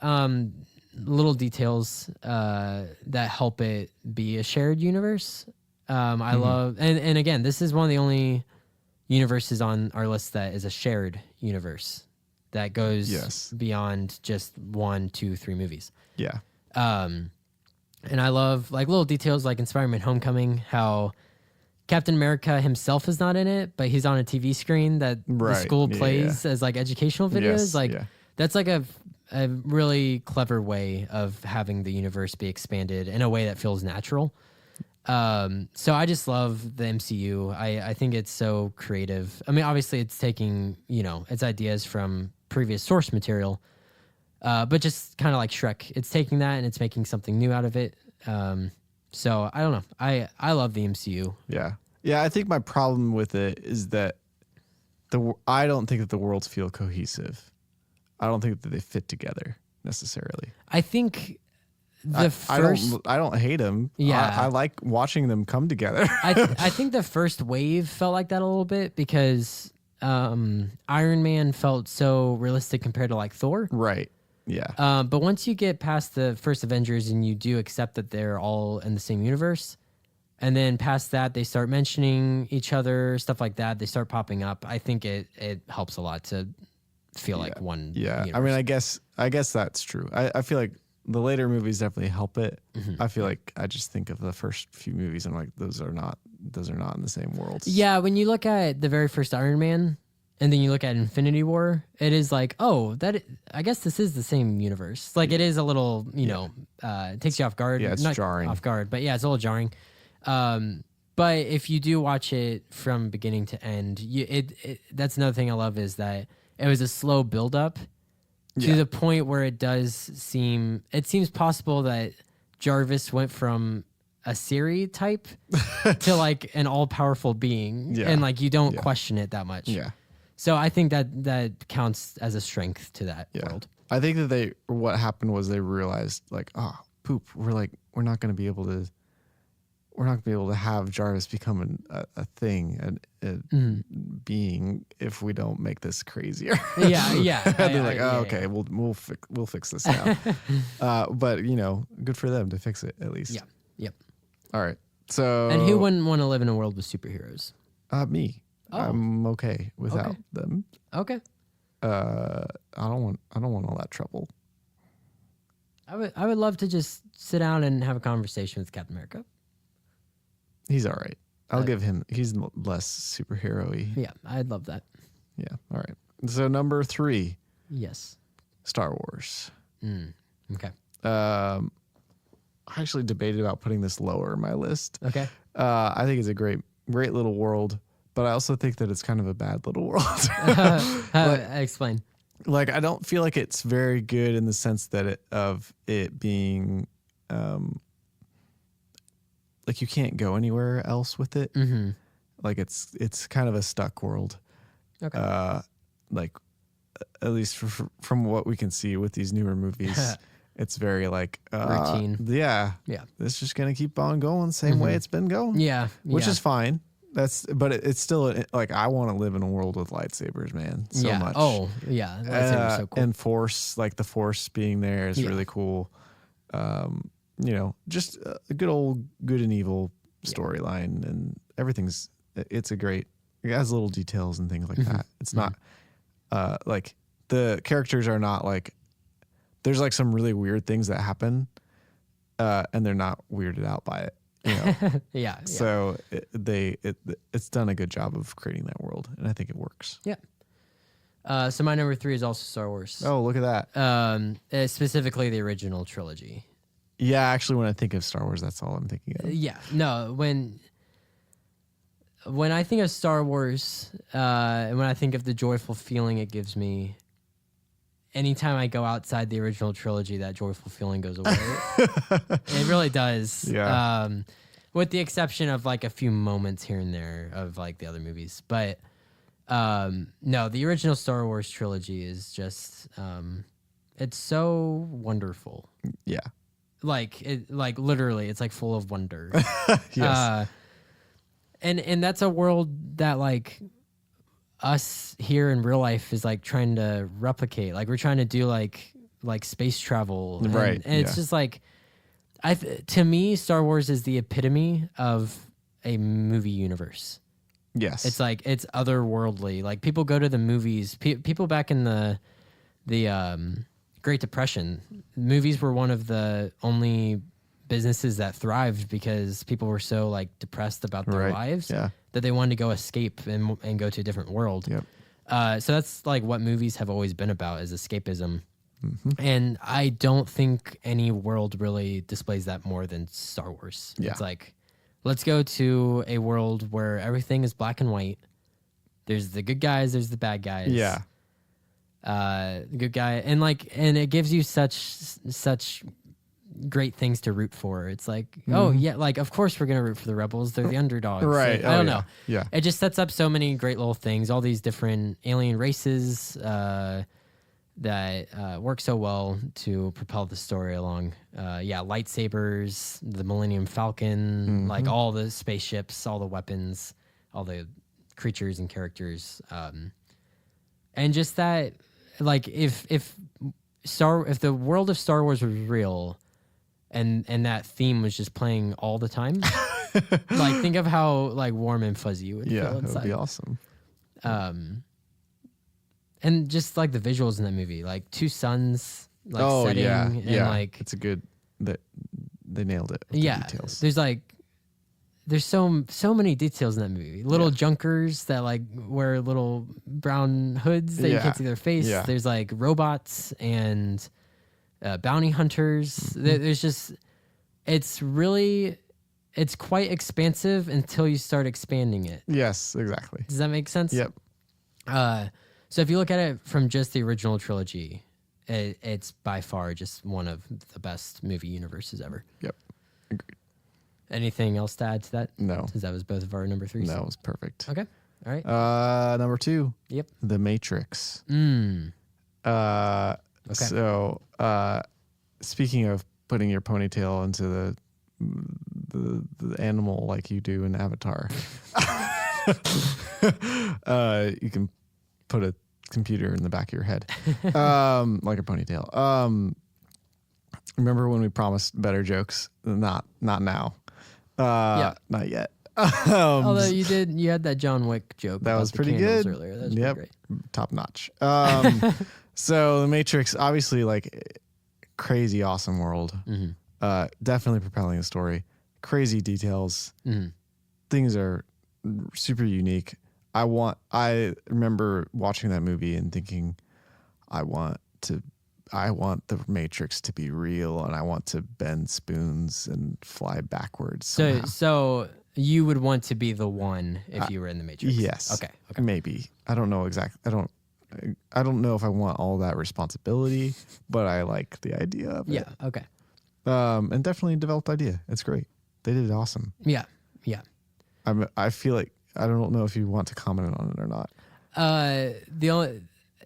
little details that help it be a shared universe. I love, and again, this is one of the only universes on our list that is a shared universe that goes beyond just 1, 2, 3 movies. Yeah. And I love little details like in Spider-Man Homecoming, how Captain America himself is not in it, but he's on a TV screen that the school plays as educational videos. That's a really clever way of having the universe be expanded in a way that feels natural. So I just love the MCU. I think it's so creative. I mean, obviously it's taking, its ideas from previous source material, but just kind of like Shrek, it's taking that and it's making something new out of it. So I don't know. I love the MCU. Yeah. Yeah. I think my problem with it is that I don't think that the worlds feel cohesive. I don't think that they fit together necessarily. I think I don't hate them. Yeah. I like watching them come together. I think the first wave felt like that a little bit because Iron Man felt so realistic compared to Thor. Right. Yeah. But once you get past the first Avengers and you do accept that they're all in the same universe, and then past that they start mentioning each other, stuff like that, they start popping up. I think it helps a lot to feel like one. Yeah. universe. I mean, I guess that's true. I feel like the later movies definitely help it. Mm-hmm. I feel like I just think of the first few movies and I'm like, those are not in the same worlds. Yeah, when you look at the very first Iron Man and then you look at Infinity War, it is like, I guess this is the same universe. It is a little, it takes you off guard. Yeah, it's not jarring. Off guard, but yeah, it's a little jarring. But if you do watch it from beginning to end, that's another thing I love is that it was a slow build up to the point where it seems possible that Jarvis went from a Siri type to an all powerful being, and you don't question it that much. Yeah. So I think that counts as a strength to that world. I think that what happened was they realized like, oh, poop. We're not going to be able to have Jarvis become a thing, a being, if we don't make this crazier. Yeah. And they're like, okay, we'll fix this now. But good for them to fix it at least. Yeah. Yep. All right. So. And who wouldn't want to live in a world with superheroes? Me. Oh. I'm okay without them. Okay. I don't want all that trouble. I would love to just sit down and have a conversation with Captain America. He's all right. I'll give him. He's less superhero-y. Yeah, I'd love that. Yeah. All right. So number 3. Yes. Star Wars. Okay. I actually debated about putting this lower in my list. Okay. I think it's a great little world, but I also think that it's kind of a bad little world. Explain. Like, I don't feel like it's very good in the sense that it being, like, you can't go anywhere else with it. Mm-hmm. Like, it's kind of a stuck world. Okay. Like, at least from what we can see with these newer movies, it's very like routine. Yeah. It's just gonna keep on going the same way it's been going. Yeah. Which is fine. But it's still like, I want to live in a world with lightsabers, man. So much. Oh, yeah. Lightsabers are so cool. And Force, like the Force being there is really cool. Just a good and evil storyline, and everything's. It has little details and things like that. It's not like the characters are not like. There's like some really weird things that happen, and they're not weirded out by it. Yeah. So it's done a good job of creating that world, and I think it works. Yeah. So my number 3 is also Star Wars. Oh, look at that. Specifically the original trilogy. Yeah, actually, when I think of Star Wars, that's all I'm thinking of. Yeah. No, when I think of Star Wars, and when I think of the joyful feeling it gives me, anytime I go outside the original trilogy, that joyful feeling goes away. It really does. Yeah. With the exception of like a few moments here and there of like the other movies. But no, the original Star Wars trilogy is just it's so wonderful. Yeah. Like literally it's like full of wonder. Yes. And that's a world that like us here in real life is like trying to replicate. Like we're trying to do like space travel, right? And it's just like, to me, Star Wars is the epitome of a movie universe. Yes, it's like it's otherworldly. Like people go to the movies. People back in the Great Depression, movies were one of the only businesses that thrived because people were so like depressed about their lives that they wanted to go escape and go to a different world. Yep. So that's like what movies have always been about, is escapism. And I don't think any world really displays that more than Star Wars. It's like, let's go to a world where everything is black and white. There's the good guys, there's the bad guys. Yeah. The good guy, and it gives you such great things to root for. It's like, oh yeah, like of course we're gonna root for the rebels. They're the underdogs, right? Like, I don't know. Yeah, it just sets up so many great little things. All these different alien races that work so well to propel the story along. Lightsabers, the Millennium Falcon, like all the spaceships, all the weapons, all the creatures and characters, and just that, like if the world of Star Wars was real, and that theme was just playing all the time, like think of how like warm and fuzzy it would feel inside. That would be awesome. And just like the visuals in that movie, like two suns, like setting, and like it's a good that they nailed it. With the details. There's so many details in that movie. Little junkers that like wear little brown hoods that you can't see their face. Yeah. There's like robots and bounty hunters. There's just, it's quite expansive until you start expanding it. Yes, exactly. Does that make sense? Yep. So if you look at it from just the original trilogy, it's by far just one of the best movie universes ever. Yep. Agreed. Anything else to add to that? No. Since that was both of our number 3s. No, it was perfect. Okay. All right. Number 2. Yep. The Matrix. Okay. So, speaking of putting your ponytail into the animal like you do in Avatar, you can put a computer in the back of your head, like a ponytail. Remember when we promised better jokes? Not now. Not yet. Although you had that John Wick joke. That about was the pretty candles good. Earlier. That was Yep. pretty Top notch. So the Matrix, obviously, like crazy awesome world. Mm-hmm. Definitely propelling the story. Crazy details. Mm-hmm. Things are super unique. I remember watching that movie and thinking, I want the Matrix to be real, and I want to bend spoons and fly backwards. So you would want to be the one if you were in the Matrix? Yes. Okay. Maybe. I don't know exactly. I don't know if I want all that responsibility, but I like the idea of it. Yeah. Okay. And definitely a developed idea. It's great. They did it awesome. Yeah. I feel like I don't know if you want to comment on it or not.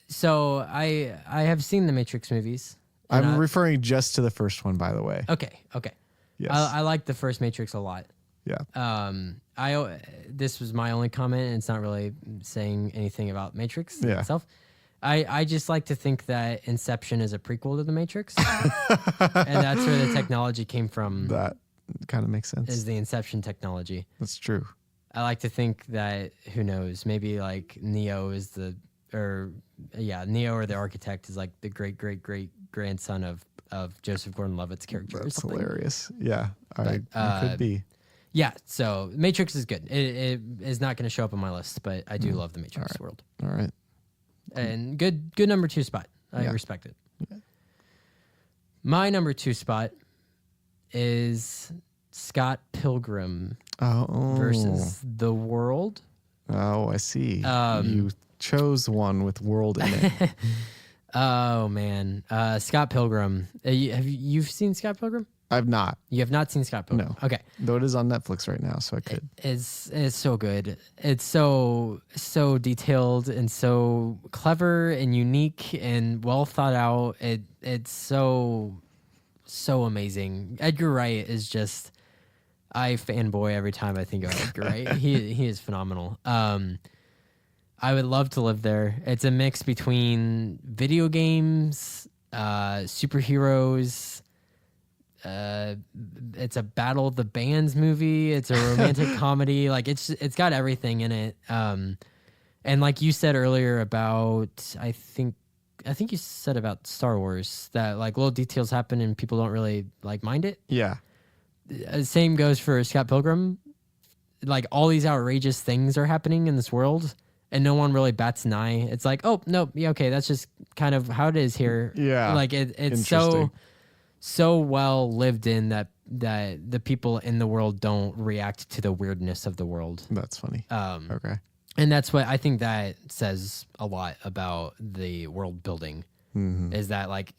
So I have seen the Matrix movies. I'm referring just to the first one, by the way. Okay. Yes. I like the first Matrix a lot. Yeah. This was my only comment, and it's not really saying anything about Matrix itself. I just like to think that Inception is a prequel to the Matrix, and that's where the technology came from. That kind of makes sense. Is the Inception technology? That's true. I like to think that, who knows, maybe like Neo or the architect is like the great grandson of Joseph Gordon-Levitt's character. That's or something. Hilarious. Yeah, it could be. Yeah, so Matrix is good. It is not going to show up on my list, but I do love the Matrix world. All right. And good number 2 spot. I respect it. Yeah. My number 2 spot is Scott Pilgrim versus The World. Oh, I see. You chose one with world in it. Oh man, Scott Pilgrim. You've seen Scott Pilgrim? I've not. You have not seen Scott Pilgrim? No. Okay. Though it is on Netflix right now, so I could. It's so good. It's so detailed and so clever and unique and well thought out. It's so amazing. Edgar Wright is just, I fanboy every time I think of Edgar Wright. He is phenomenal. I would love to live there. It's a mix between video games, superheroes. It's a Battle of the Bands movie. It's a romantic comedy. Like it's got everything in it. And like you said earlier about, I think you said about Star Wars, that like little details happen and people don't really like mind it. Yeah. Same goes for Scott Pilgrim. Like all these outrageous things are happening in this world, and no one really bats an eye. It's like, oh no, yeah, okay, that's just kind of how it is here. Yeah. Like it's so well lived in that the people in the world don't react to the weirdness of the world. That's funny. Okay. And that's what I think that says a lot about the world building. Mm-hmm. Is that like,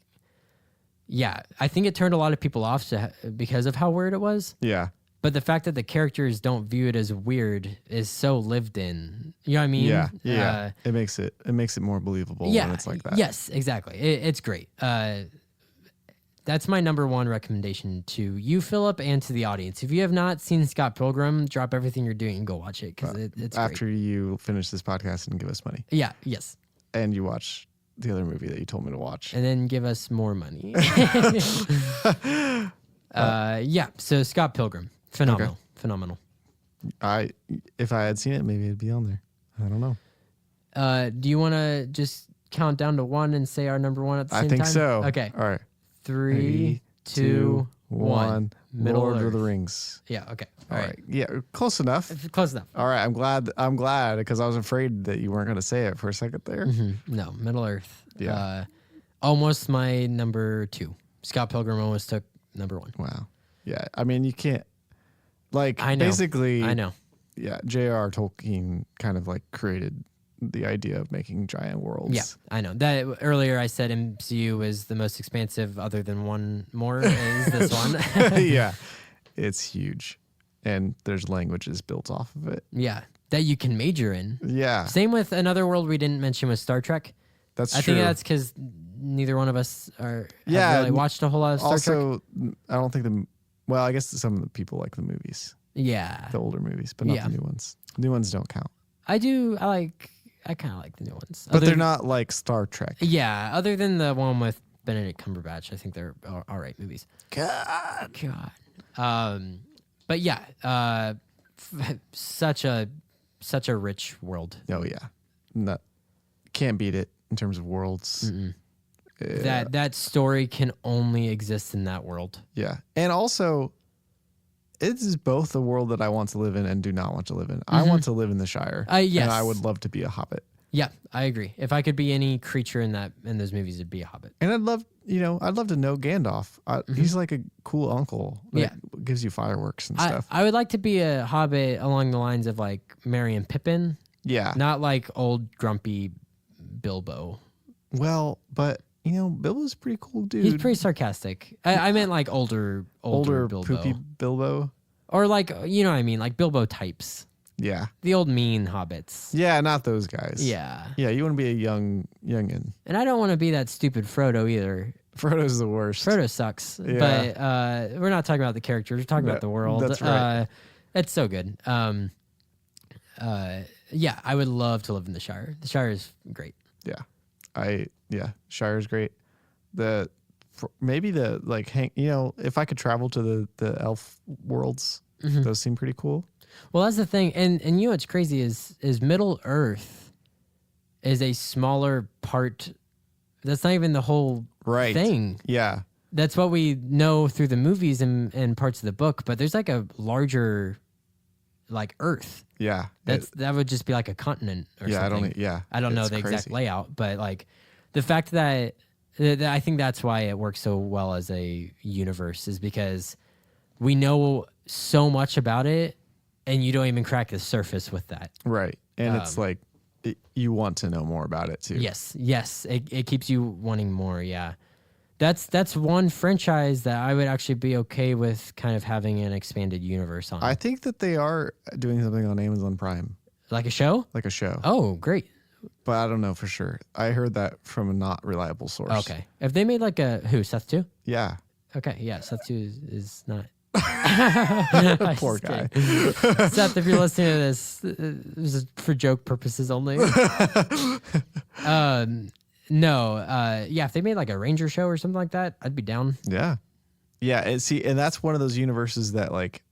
yeah, I think it turned a lot of people off because of how weird it was. Yeah. But the fact that the characters don't view it as weird is so lived in. You know what I mean? Yeah. Yeah. It makes it more believable when it's like that. Yes, exactly. It's great. That's my number 1 recommendation to you, Philip, and to the audience. If you have not seen Scott Pilgrim, drop everything you're doing and go watch it because it's after great. You finish this podcast and give us money. Yeah. Yes. And you watch the other movie that you told me to watch. And then give us more money. Yeah. So Scott Pilgrim, phenomenal. Okay. Phenomenal. If I had seen it, maybe it'd be on there. I don't know. Do you want to just count down to 1 and say our number 1 at the same time? I think so. Okay. All right. 3, 2, 1. Middle Lord Earth. of the Rings. Yeah. Okay. All right. Yeah. Close enough. Close enough. All right. I'm glad because I was afraid that you weren't going to say it for a second there. Mm-hmm. No, Middle Earth. Yeah. Almost my number 2. Scott Pilgrim almost took number 1. Wow. Yeah. I mean, you can't. Like, I know. basically. I know. Yeah. J.R. Tolkien kind of like created the idea of making giant worlds. Yeah, I know. That earlier I said MCU is the most expansive other than one more is this one. Yeah. It's huge. And there's languages built off of it. Yeah. that you can major in. Yeah. Same with another world we didn't mention was Star Trek. That's I true. think that's because neither one of us have really watched a whole lot of Star Trek. Also, I don't think well, I guess some of the people like the movies. Yeah. The older movies, but not the new ones. New ones don't count. I do. I kind of like the new ones. But they're not like Star Trek. Yeah. Other than the one with Benedict Cumberbatch, I think they're all right movies. God. But yeah, such a rich world. Oh yeah. Can't beat it in terms of worlds. That story can only exist in that world. Yeah. And also, it is both a world that I want to live in and do not want to live in. I want to live in the Shire. Yes. And I would love to be a hobbit. Yeah, I agree. If I could be any creature in those movies, it'd be a hobbit. And I'd love to know Gandalf. He's like a cool uncle that gives you fireworks and stuff. I would like to be a hobbit along the lines of like Merry and Pippin. Yeah. Not like old grumpy Bilbo. Well, but Bilbo's a pretty cool dude. He's pretty sarcastic. I meant like older Bilbo. Poopy Bilbo. Or like, you know what I mean? Like Bilbo types. Yeah. The old mean hobbits. Yeah, not those guys. Yeah. Yeah, you want to be a youngin. And I don't want to be that stupid Frodo either. Frodo's the worst. Frodo sucks. Yeah. But we're not talking about the characters. We're talking about the world. That's right. It's so good. Yeah, I would love to live in the Shire. The Shire is great. Yeah. Shire's great. Maybe if I could travel to the elf worlds, those seem pretty cool. Well, that's the thing, and you know what's crazy is Middle Earth is a smaller part. That's not even the whole thing. Yeah, that's what we know through the movies and parts of the book. But there's like a larger, like Earth. Yeah, that would just be like a continent or something. I don't know the exact layout, but like the fact that I think that's why it works so well as a universe is because we know so much about it. And you don't even crack the surface with that. Right. And it's like, you want to know more about it too. Yes. It keeps you wanting more, yeah. That's one franchise that I would actually be okay with kind of having an expanded universe on. I think that they are doing something on Amazon Prime. Like a show? Like a show. Oh, great. But I don't know for sure. I heard that from a not reliable source. Okay. If they made like Seth 2? Yeah. Okay, yeah, Seth 2 is not... Poor guy. Seth, if you're listening to this is for joke purposes only. If they made like a Ranger show or something like that, I'd be down. Yeah. And that's one of those universes that like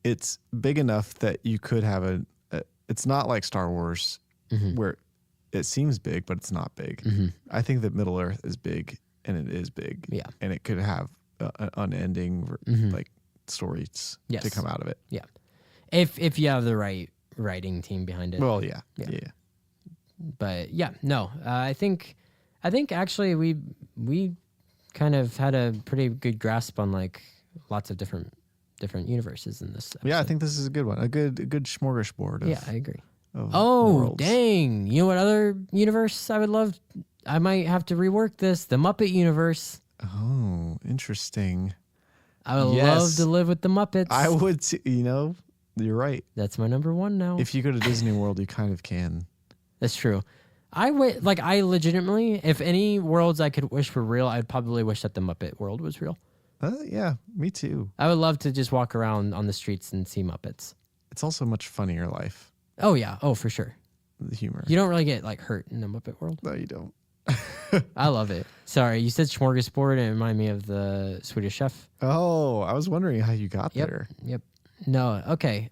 it's big enough that you could have it's not like Star Wars where it seems big but it's not big. I think that Middle Earth is big and it is big. Yeah. And it could have unending like stories to come out of it. Yeah, if you have the right writing team behind it. Well, yeah. But yeah, no, I think actually we kind of had a pretty good grasp on like lots of different universes in this episode. Yeah, I think this is a good one. A good smorgasbord. I agree. Worlds. Dang! You know what other universe I would love? I might have to rework this. The Muppet universe. Oh, interesting. I would love to live with the Muppets. I would, you're right. That's my number one now. If you go to Disney World, you kind of can. That's true. I legitimately, if any worlds I could wish were real, I'd probably wish that the Muppet world was real. Yeah, me too. I would love to just walk around on the streets and see Muppets. It's also much funnier life. Oh, yeah. Oh, for sure. The humor. You don't really get like hurt in the Muppet world. No, you don't. I love it. Sorry, you said smorgasbord and it reminded me of the Swedish Chef. Oh, I was wondering how you got there. Yep. No, okay.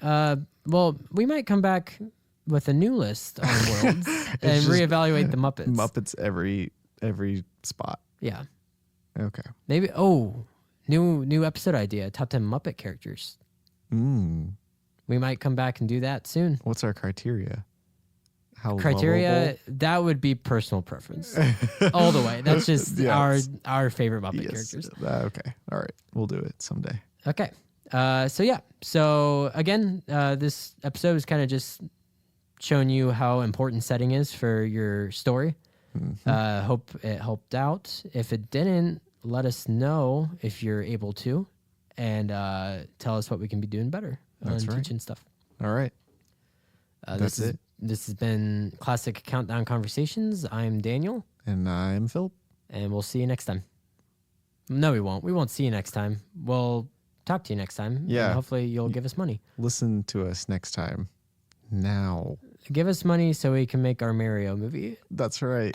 Well, we might come back with a new list on worlds and reevaluate the Muppets. Muppets every spot. Yeah. Okay. Maybe. New episode idea. Top 10 Muppet characters. We might come back and do that soon. What's our criteria? How criteria? lovable? That would be personal preference all the way. That's just our favorite Muppet characters. Okay. All right. We'll do it someday. Okay. So again, this episode is kind of just showing you how important setting is for your story. Hope it helped out. If it didn't, let us know if you're able to, and tell us what we can be doing better on teaching stuff. All right. That's it. This has been Classic Countdown Conversations. I'm Daniel. And I'm Phillip. And we'll see you next time. No, we won't. We won't see you next time. We'll talk to you next time. Yeah. And hopefully you'll give us money. Listen to us next time. Now. Give us money so we can make our Mario movie. That's right.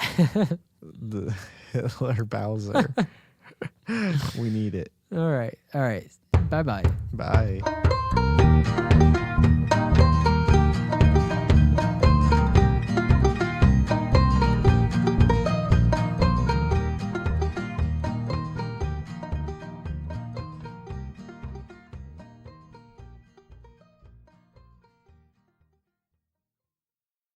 The Hitler Bowser. We need it. All right. Bye-bye. Bye.